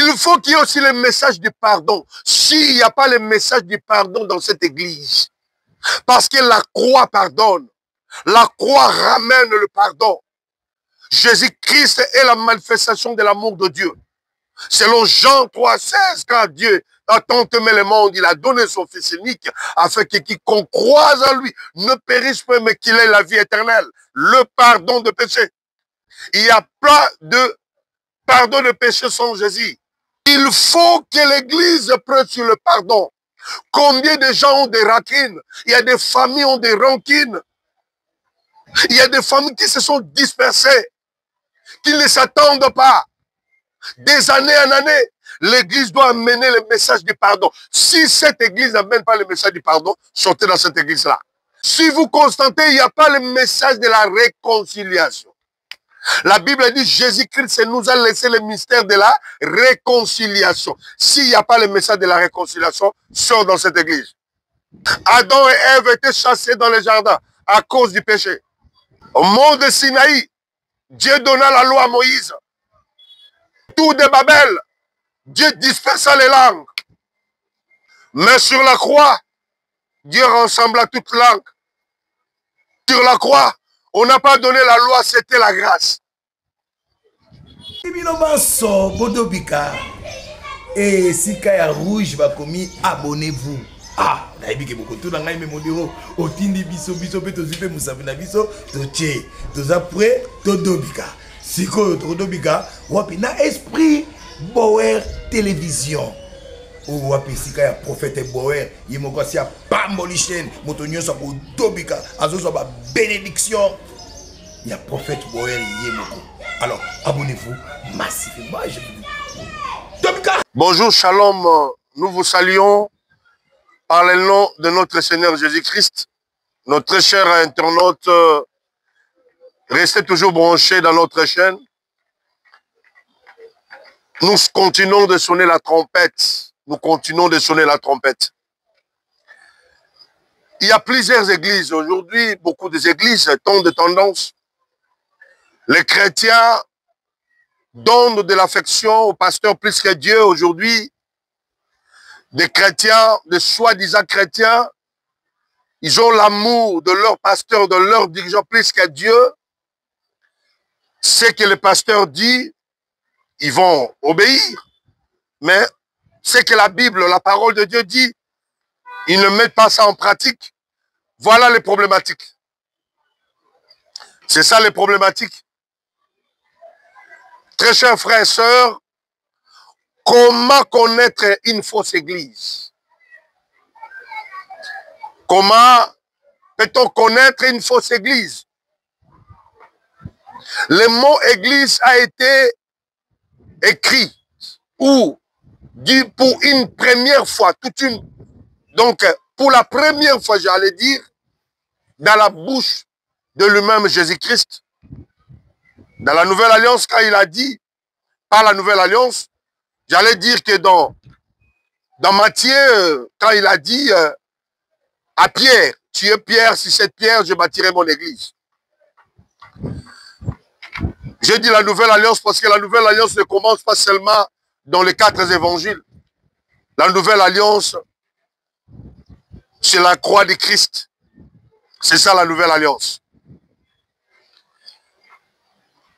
Il faut qu'il y ait aussi le message du pardon. S'il n'y a pas le message du pardon dans cette église, parce que la croix pardonne, la croix ramène le pardon. Jésus-Christ est la manifestation de l'amour de Dieu. Selon Jean 3,16, quand Dieu a tant aimé le monde, il a donné son Fils unique, afin que quiconque croise en lui ne périsse pas, mais qu'il ait la vie éternelle. Le pardon de péché. Il n'y a pas de pardon de péché sans Jésus. Il faut que l'Église prenne sur le pardon. Combien de gens ont des rancines? Il y a des familles qui ont des rancines. Il y a des familles qui se sont dispersées, qui ne s'attendent pas. Des années en année, l'Église doit amener le message du pardon. Si cette Église n'amène pas le message du pardon, sortez dans cette Église-là. Si vous constatez, il n'y a pas le message de la réconciliation. La Bible dit, Jésus-Christ nous a laissé le mystère de la réconciliation. S'il n'y a pas le message de la réconciliation, sort dans cette Église. Adam et Ève étaient chassés dans le jardin à cause du péché. Au mont de Sinaï, Dieu donna la loi à Moïse. Tout de Babel, Dieu dispersa les langues. Mais sur la croix, Dieu rassembla toutes langues. Sur la croix, on n'a pas donné la loi, c'était la grâce. Et si Kaya Rouge va commis, abonnez-vous. Ah, naïbi ke beaucoup tout dans ngaï memodiro. Otindi biso biso pe tozipe musavina biso toche. Toza prêt todobika. Siko todobika. Wapi na esprit Bower télévision. Ou wapi sika ya prophète Bower. Yemoko si a pambolichen. Motonyo sa ko dobika. Azo sa ba bénédiction. Il y a prophète Bower yemoko. Alors abonnez-vous massivement. Bonjour, shalom. Nous vous saluons par le nom de notre Seigneur Jésus-Christ. Notre cher internaute, restez toujours branchés dans notre chaîne. Nous continuons de sonner la trompette. Nous continuons de sonner la trompette. Il y a plusieurs églises. Aujourd'hui, beaucoup d'églises tombent de tendance. Les chrétiens donnent de l'affection au pasteur plus que Dieu. Aujourd'hui, des chrétiens, des soi-disant chrétiens, ils ont l'amour de leur pasteur, de leur dirigeant plus que Dieu. Ce que le pasteur dit, ils vont obéir. Mais ce que la Bible, la parole de Dieu dit, ils ne mettent pas ça en pratique. Voilà les problématiques. C'est ça les problématiques. Très chers frères et sœurs, comment connaître une fausse église? Comment peut-on connaître une fausse église? Le mot église a été écrit ou dit pour une première fois, donc pour la première fois, j'allais dire, dans la bouche de lui-même Jésus-Christ. Dans la Nouvelle Alliance, quand il a dit, par la Nouvelle Alliance, j'allais dire que dans Matthieu, quand il a dit à Pierre, tu es Pierre, si c'est Pierre, je bâtirai mon église. J'ai dit la Nouvelle Alliance parce que la Nouvelle Alliance ne commence pas seulement dans les 4 évangiles. La Nouvelle Alliance, c'est la croix de Christ. C'est ça la Nouvelle Alliance.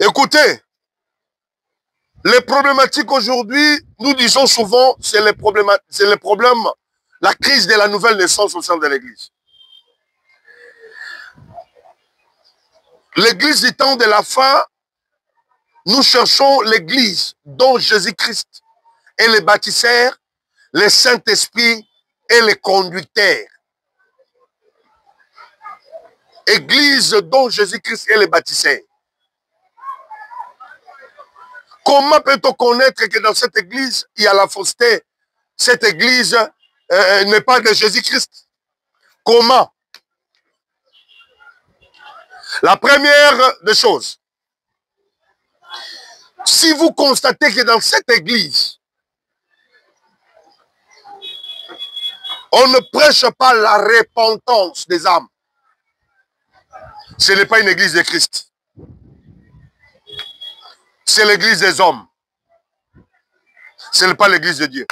Écoutez, les problématiques aujourd'hui, nous disons souvent, c'est le problème, la crise de la nouvelle naissance au sein de l'Église. L'Église du temps de la fin, nous cherchons l'Église dont Jésus-Christ est le bâtisseur, le Saint-Esprit est le conducteur. Église dont Jésus-Christ est le bâtisseur. Comment peut-on connaître que dans cette église, il y a la fausseté? Cette église n'est pas de Jésus-Christ. Comment? La première des choses, si vous constatez que dans cette église, on ne prêche pas la repentance des âmes, ce n'est pas une église de Christ. C'est l'église des hommes. Ce n'est pas l'église de Dieu.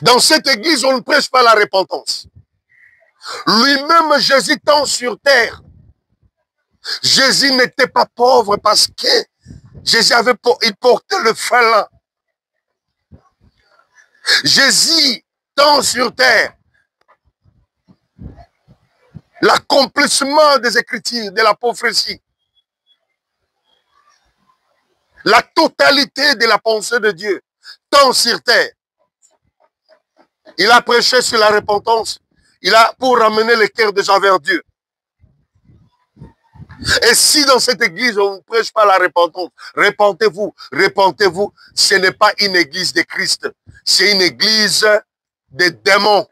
Dans cette église, on ne prêche pas la repentance. Lui-même, Jésus tant sur terre. Jésus n'était pas pauvre parce que Jésus il portait le félin. Jésus tant sur terre. L'accomplissement des Écritures, de la prophétie. La totalité de la pensée de Dieu, tant sur terre. Il a prêché sur la repentance. Il a pour ramener les cœurs des gens vers Dieu. Et si dans cette église, on ne prêche pas la repentance, repentez-vous, repentez-vous, ce n'est pas une église de Christ. C'est une église des démons.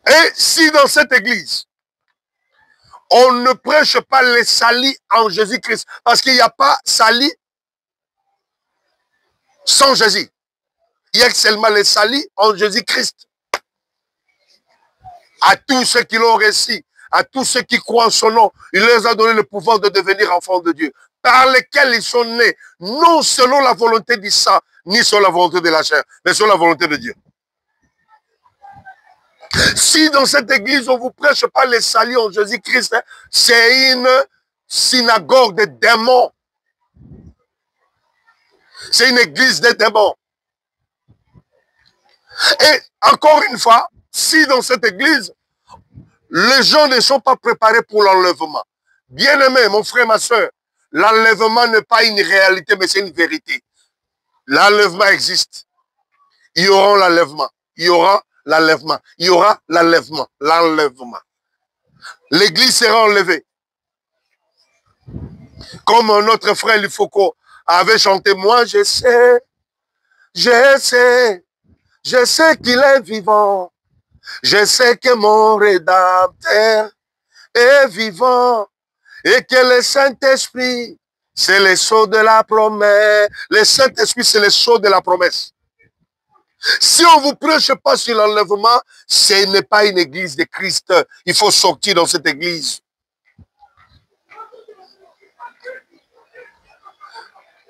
Et si dans cette église, on ne prêche pas les salis en Jésus-Christ, parce qu'il n'y a pas salis sans Jésus. Il y a seulement les salis en Jésus-Christ. À tous ceux qui l'ont reçu, à tous ceux qui croient en son nom, il leur a donné le pouvoir de devenir enfants de Dieu, par lesquels ils sont nés, non selon la volonté du sang, ni selon la volonté de la chair, mais selon la volonté de Dieu. Si dans cette église, on ne vous prêche pas les salis en Jésus-Christ, c'est une synagogue de démons. C'est une église des démons. Et encore une fois, si dans cette église, les gens ne sont pas préparés pour l'enlèvement. Bien-aimé, mon frère, ma soeur, l'enlèvement n'est pas une réalité, mais c'est une vérité. L'enlèvement existe. Il y aura l'enlèvement. Il y aura l'enlèvement. Il y aura l'enlèvement. L'enlèvement. L'église sera enlevée. Comme notre frère Lifoko avait chanté, moi je sais qu'il est vivant. Je sais que mon Rédempteur est vivant et que le Saint-Esprit, c'est le sceau de la promesse. Le Saint-Esprit, c'est le sceau de la promesse. Si on ne vous prêche pas sur l'enlèvement, ce n'est pas une église de Christ. Il faut sortir dans cette église.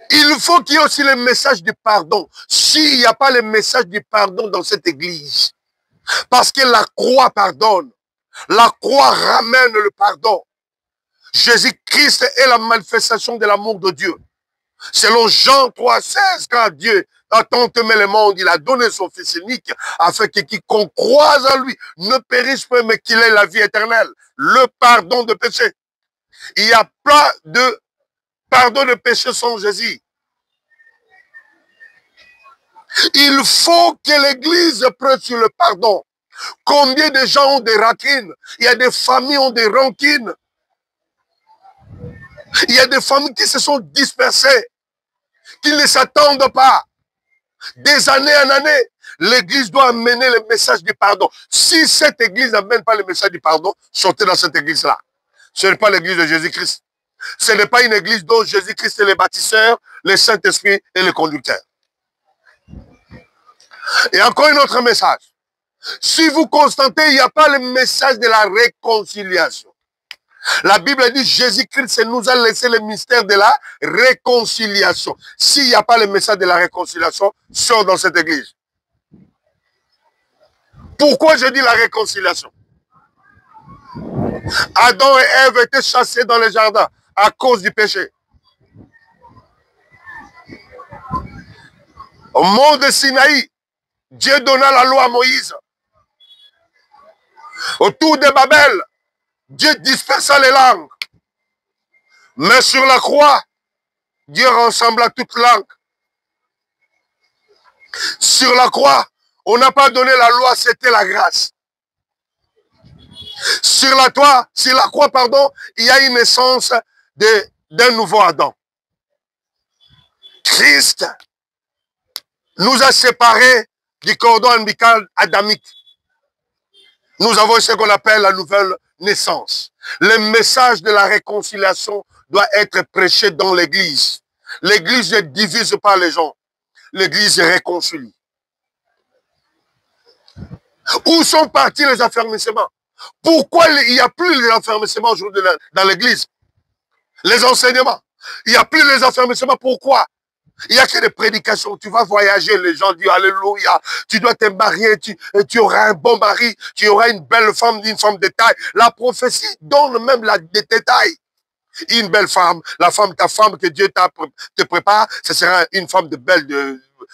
Il faut qu'il y ait aussi le message du pardon. S'il n'y a pas le message du pardon dans cette église, parce que la croix pardonne. La croix ramène le pardon. Jésus-Christ est la manifestation de l'amour de Dieu. Selon Jean 3,16, quand Dieu a tant aimé le monde, il a donné son Fils unique, afin que quiconque croise en lui ne périsse pas, mais qu'il ait la vie éternelle. Le pardon de péché. Il n'y a pas de pardon de péché sans Jésus. Il faut que l'Église prêche sur le pardon. Combien de gens ont des rancines? Il y a des familles qui ont des rancines. Il y a des familles qui se sont dispersées, qui ne s'attendent pas. Des années en année, l'Église doit amener le message du pardon. Si cette Église n'amène pas le message du pardon, sortez dans cette Église-là. Ce n'est pas l'Église de Jésus-Christ. Ce n'est pas une Église dont Jésus-Christ est le bâtisseur, le Saint-Esprit et le conducteur. Et encore un autre message. Si vous constatez, il n'y a pas le message de la réconciliation. La Bible dit Jésus-Christ nous a laissé le mystère de la réconciliation. S'il n'y a pas le message de la réconciliation, sors dans cette église. Pourquoi je dis la réconciliation? Adam et Ève étaient chassés dans le jardin à cause du péché. Au mont de Sinaï, Dieu donna la loi à Moïse. Autour de Babel, Dieu dispersa les langues. Mais sur la croix, Dieu rassembla toutes langues. Sur la croix, on n'a pas donné la loi, c'était la grâce. Sur la croix, il y a une naissance d'un nouveau Adam. Christ nous a séparés du cordon ombilical adamique. Nous avons ce qu'on appelle la nouvelle naissance. Le message de la réconciliation doit être prêché dans l'église. L'église ne divise pas les gens. L'église réconcilie. Où sont partis les affermissements? Pourquoi il n'y a plus les affermissements aujourd'hui dans l'église? Les enseignements. Il n'y a plus les affermissements. Pourquoi? Il n'y a que des prédications. Tu vas voyager, les gens disent Alléluia. Tu dois te marier, tu auras un bon mari, tu auras une belle femme, une femme de taille. La prophétie donne même des détails. Une belle femme, ta femme que Dieu te prépare, ce sera une femme de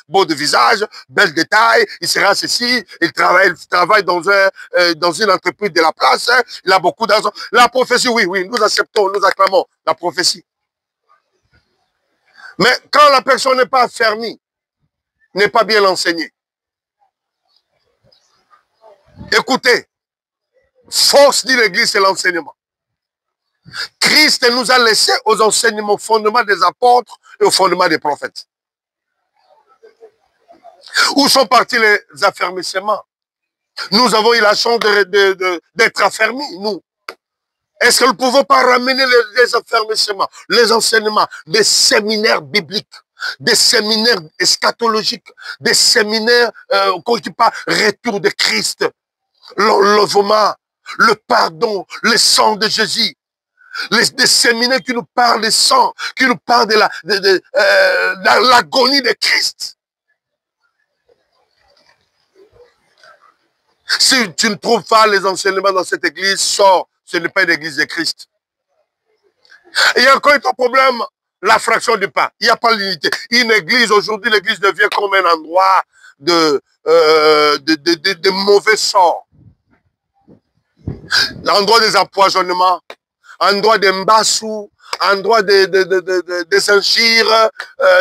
beau de visage, belle de taille, il sera ceci, il travaille dans une entreprise de la place, il a beaucoup d'argent. La prophétie, oui, nous acceptons, nous acclamons la prophétie. Mais quand la personne n'est pas affermie, n'est pas bien enseignée, écoutez, force de l'Église, c'est l'enseignement. Christ nous a laissé aux enseignements, au fondement des apôtres et au fondement des prophètes. Où sont partis les affermissements? Nous avons eu la chance d'être affermis, nous. Est-ce que nous ne pouvons pas ramener les affermissements, les enseignements, des séminaires bibliques, des séminaires eschatologiques, des séminaires qui parlent retour de Christ, l'enlèvement, le pardon, le sang de Jésus, des séminaires qui nous parlent du sang, qui nous parlent de l'agonie de Christ. Si tu ne trouves pas les enseignements dans cette église, sors. Ce n'est pas une église de Christ. Et il y a encore un problème, la fraction du pain. Il n'y a pas l'unité. Une église, aujourd'hui, l'église devient comme un endroit de mauvais sorts. Endroit des empoisonnements, endroit des mbassous, endroit des injures,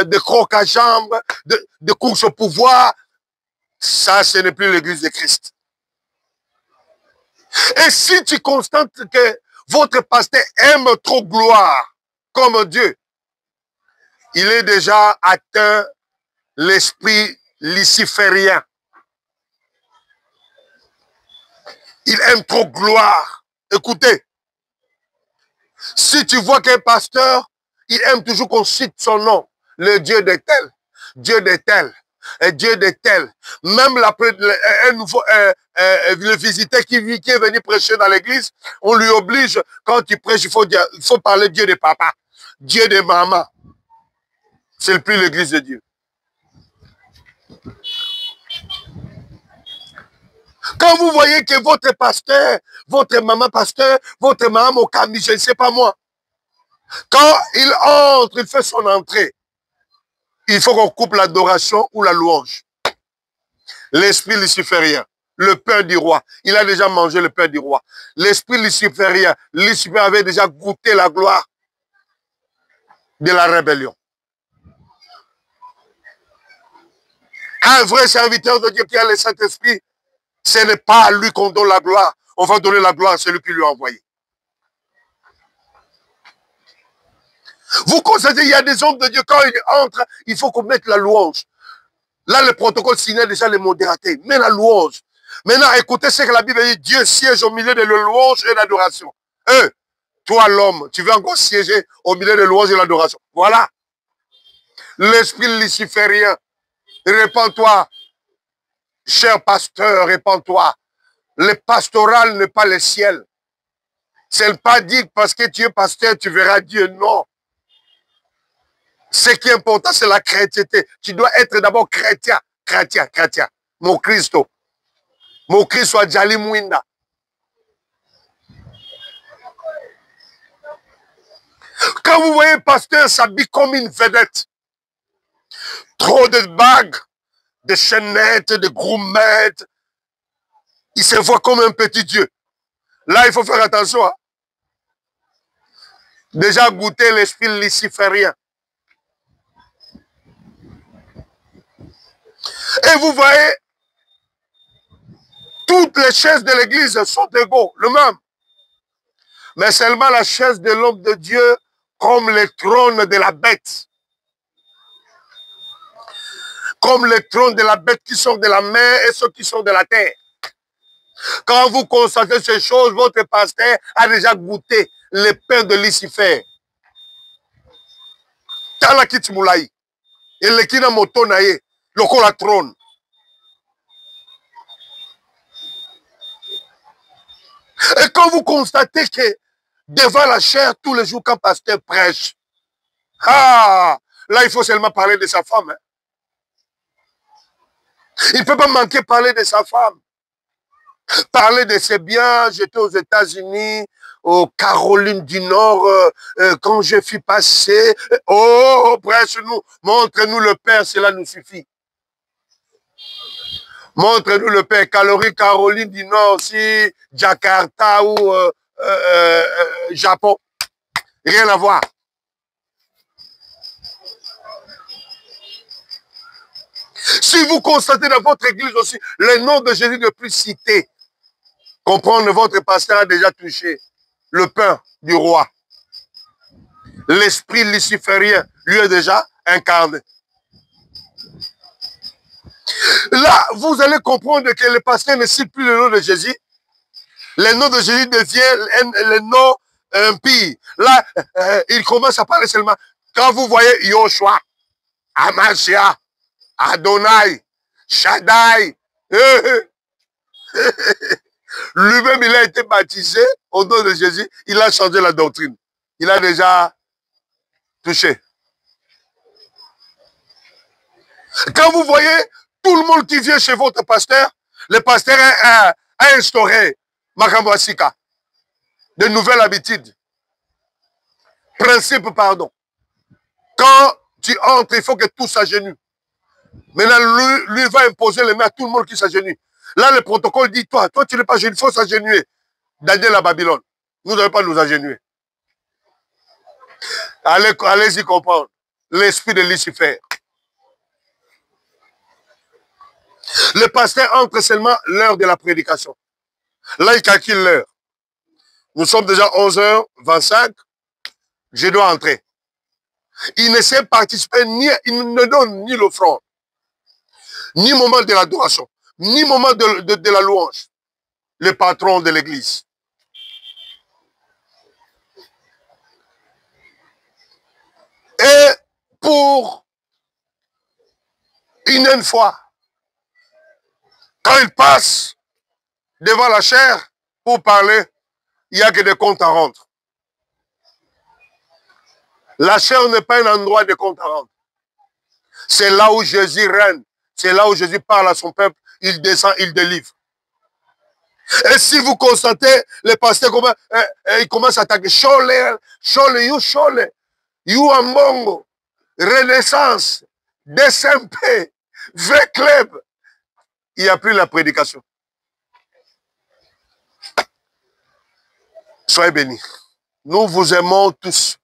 de crocs à jambes, de courses au pouvoir. Ça, ce n'est plus l'église de Christ. Et si tu constates que votre pasteur aime trop gloire comme Dieu, il est déjà atteint l'esprit luciférien. Il aime trop gloire. Écoutez, si tu vois qu'un pasteur, il aime toujours qu'on cite son nom, le Dieu de tel, Dieu de tel, et Dieu de tel. Même le visiteur qui est venu prêcher dans l'église, on lui oblige, quand il prêche, il faut parler Dieu de papa, Dieu de maman. C'est plus l'église de Dieu. Quand vous voyez que votre pasteur, votre maman pasteur, votre maman au camis, je ne sais pas moi, quand il entre, il fait son entrée, il faut qu'on coupe l'adoration ou la louange. L'esprit luciférien, le pain du roi, il a déjà mangé le pain du roi. L'esprit luciférien, Lucifer avait déjà goûté la gloire de la rébellion. Un vrai serviteur de Dieu qui a le Saint-Esprit, ce n'est pas à lui qu'on donne la gloire. On va donner la gloire à celui qui lui a envoyé. Vous constatez, il y a des hommes de Dieu, quand ils entrent, il faut qu'on mette la louange. Là, le protocole signait déjà les modératés. Mais la louange. Maintenant, écoutez ce que la Bible dit. Dieu siège au milieu de la louange et de l'adoration. Toi, l'homme, tu veux encore siéger au milieu de la louange et de l'adoration. Voilà. L'esprit luciférien. Répands-toi. Cher pasteur, répands-toi. Le pastoral n'est pas le ciel. C'est pas dit parce que tu es pasteur, tu verras Dieu. Non. Ce qui est important, c'est la chrétienté. Tu dois être d'abord chrétien. Chrétien. Mon Christo. Mon Christ soit Jali Mouinda. Quand vous voyez un pasteur s'habille comme une vedette, trop de bagues, de chaînettes, de grommettes, il se voit comme un petit Dieu. Là, il faut faire attention. Hein? Déjà goûter l'esprit luciférien. Et vous voyez, toutes les chaises de l'église sont égaux, le même. Mais seulement la chaise de l'homme de Dieu comme le trône de la bête. Comme le trône de la bête qui sont de la mer et ceux qui sont de la terre. Quand vous constatez ces choses, votre pasteur a déjà goûté le pain de Lucifer. Tala kitimulaï. Et le kina motonaye. Loko la trône. Et quand vous constatez que devant la chair tous les jours quand pasteur prêche. Ah, là, il faut seulement parler de sa femme. Hein. Il ne peut pas manquer parler de sa femme. Parler de ses biens. J'étais aux États-Unis, aux Carolines du Nord, quand je fus passé. Oh, prêche-nous, montre-nous le Père, cela nous suffit. Montre-nous le Père. Caroline du Nord, aussi, Jakarta ou Japon. Rien à voir. Si vous constatez dans votre église aussi le nom de Jésus le plus cité, comprendre votre pasteur a déjà touché le pain du roi. L'esprit luciférien lui est déjà incarné. Là, vous allez comprendre que le pasteur ne cite plus le nom de Jésus. Le nom de Jésus devient le nom impie. Là, il commence à parler seulement. Quand vous voyez Yoshua, Amashia, Adonai, Shaddai, lui-même, il a été baptisé au nom de Jésus. Il a changé la doctrine. Il a déjà touché. Quand vous voyez tout le monde qui vient chez votre pasteur, le pasteur a instauré Makambo Asika, de nouvelles habitudes. Principe, pardon. Quand tu entres, il faut que tout s'agenouille. Maintenant, lui va imposer les mains à tout le monde qui s'agenouille. Là, le protocole dit, toi tu n'es pas jeune, il faut s'agenouiller. Daniel à Babylone. Nous n'allons pas nous agenouiller. Allez-y comprendre. L'esprit de Lucifer. Le pasteur entre seulement l'heure de la prédication. Là, il calcule l'heure. Nous sommes déjà 11h25. Je dois entrer. Il ne sait participer, il ne donne ni l'offrande, ni moment de l'adoration, ni moment de la louange. Le patron de l'église. Et pour une fois, quand il passe devant la chair pour parler, il n'y a que des comptes à rendre. La chair n'est pas un endroit de compte à rendre. C'est là où Jésus règne. C'est là où Jésus parle à son peuple. Il descend, il délivre. Et si vous constatez, les pasteurs, ils commencent à attaquer. Chole, you Ambongo, Renaissance, DSMP, V-Club. Il n'y a plus la prédication. Soyez bénis. Nous vous aimons tous.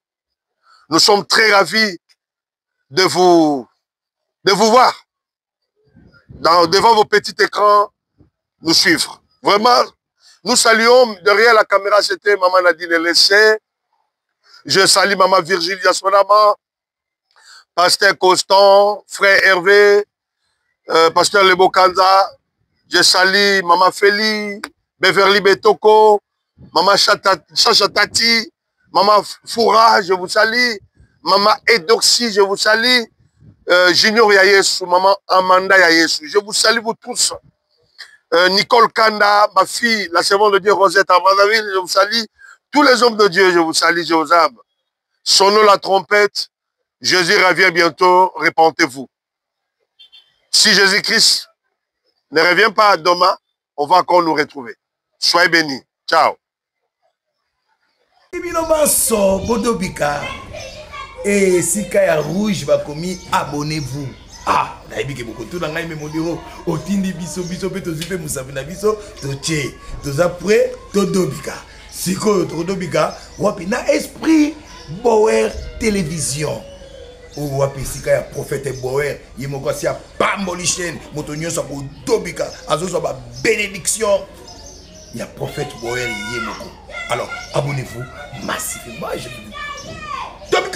Nous sommes très ravis de vous voir devant vos petits écrans, nous suivre. Vraiment, nous saluons derrière la caméra, c'était Maman Nadine Lessé. Je salue Maman Virginie Sonama, Pasteur Constant, Frère Hervé, Pasteur Lebo Kanza. Je salue Maman Feli, Beverly Betoko, Maman Chachatati, Maman Foura, je vous salue. Maman Edoxy, je vous salue. Junior Yayesu, Maman Amanda Yayesu. Je vous salue vous tous. Nicole Kanda, ma fille, la servante de Dieu Rosette Amandaville, je vous salue. Tous les hommes de Dieu, je vous salue, je vous aime. Sonnons la trompette. Jésus revient bientôt, répentez-vous. Si Jésus-Christ ne revient pas demain, on va encore nous retrouver. Soyez bénis. Ciao. Et si Kaya Rouge va commis, abonnez-vous. Ah, naïbi ke beaucoup tout dans ngaï memodiro. Otindi biso pe tozipe musavina biso toche. Toza prêt todobika. Siko todobika wapi na esprit Bower télévision. Ou wapi sika ya prophète Bower, yemoko si a bambolichen, motonyo sa ko dobika, azo sa ba bénédiction. Il y a prophète Bower yemoko. Alors, abonnez-vous massivement, je vous dis. Dobika